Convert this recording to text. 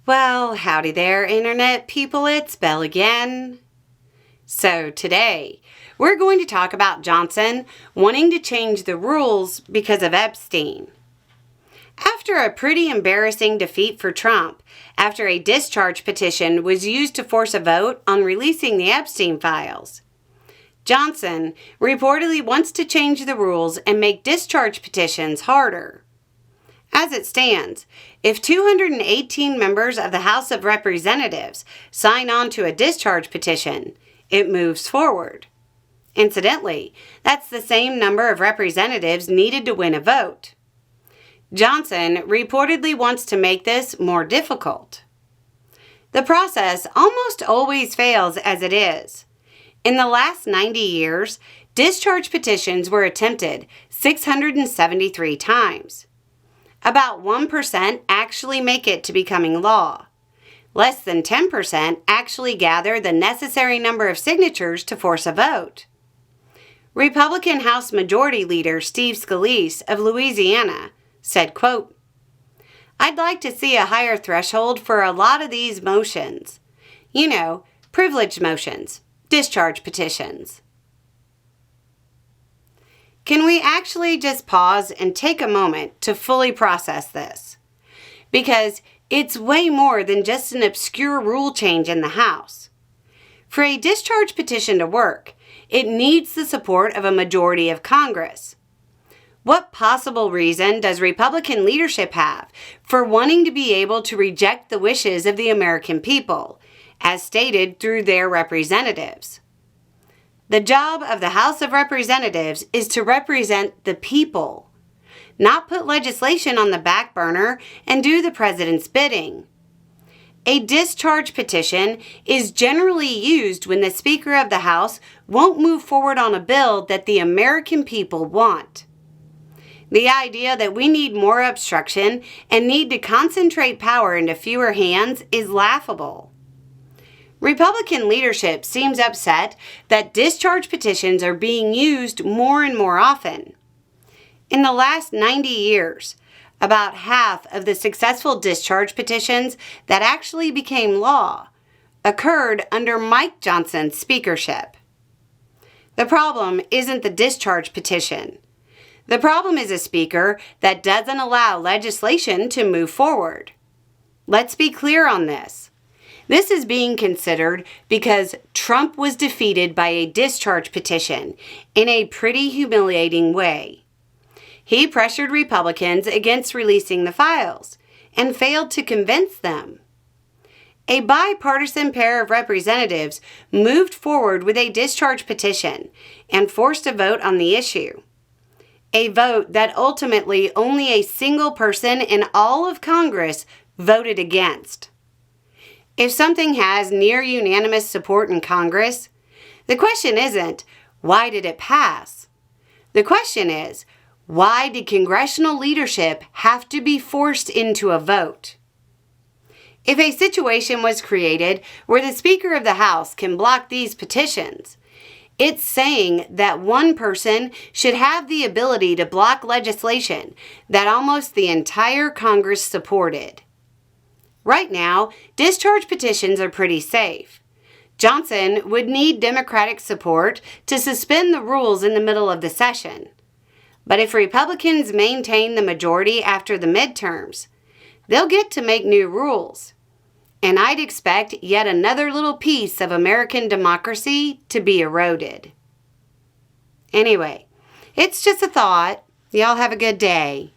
Well, howdy there, Internet people. It's Belle again. So today, we're going to talk about Johnson wanting to change the rules because of Epstein. After a pretty embarrassing defeat for Trump, after a discharge petition was used to force a vote on releasing the Epstein files, Johnson reportedly wants to change the rules and make discharge petitions harder. As it stands, if 218 members of the House of Representatives sign on to a discharge petition, it moves forward. Incidentally, that's the same number of representatives needed to win a vote. Johnson reportedly wants to make this more difficult. The process almost always fails as it is. In the last 90 years, discharge petitions were attempted 673 times. About 1% actually make it to becoming law. Less than 10% actually gather the necessary number of signatures to force a vote. Republican House Majority Leader Steve Scalise of Louisiana said, quote, "I'd like to see a higher threshold for a lot of these motions. You know, privileged motions, discharge petitions." Can we actually just pause and take a moment to fully process this? Because it's way more than just an obscure rule change in the House. For a discharge petition to work, it needs the support of a majority of Congress. What possible reason does Republican leadership have for wanting to be able to reject the wishes of the American people, as stated through their representatives? The job of the House of Representatives is to represent the people, not put legislation on the back burner and do the president's bidding. A discharge petition is generally used when the Speaker of the House won't move forward on a bill that the American people want. The idea that we need more obstruction and need to concentrate power into fewer hands is laughable. Republican leadership seems upset that discharge petitions are being used more and more often. In the last 90 years, about half of the successful discharge petitions that actually became law occurred under Mike Johnson's speakership. The problem isn't the discharge petition. The problem is a speaker that doesn't allow legislation to move forward. Let's be clear on this. This is being considered because Trump was defeated by a discharge petition in a pretty humiliating way. He pressured Republicans against releasing the files and failed to convince them. A bipartisan pair of representatives moved forward with a discharge petition and forced a vote on the issue. A vote that ultimately only a single person in all of Congress voted against. If something has near unanimous support in Congress, the question isn't, why did it pass? The question is, why did congressional leadership have to be forced into a vote? If a situation was created where the Speaker of the House can block these petitions, it's saying that one person should have the ability to block legislation that almost the entire Congress supported. Right now, discharge petitions are pretty safe. Johnson would need Democratic support to suspend the rules in the middle of the session. But if Republicans maintain the majority after the midterms, they'll get to make new rules. And I'd expect yet another little piece of American democracy to be eroded. Anyway, it's just a thought. Y'all have a good day.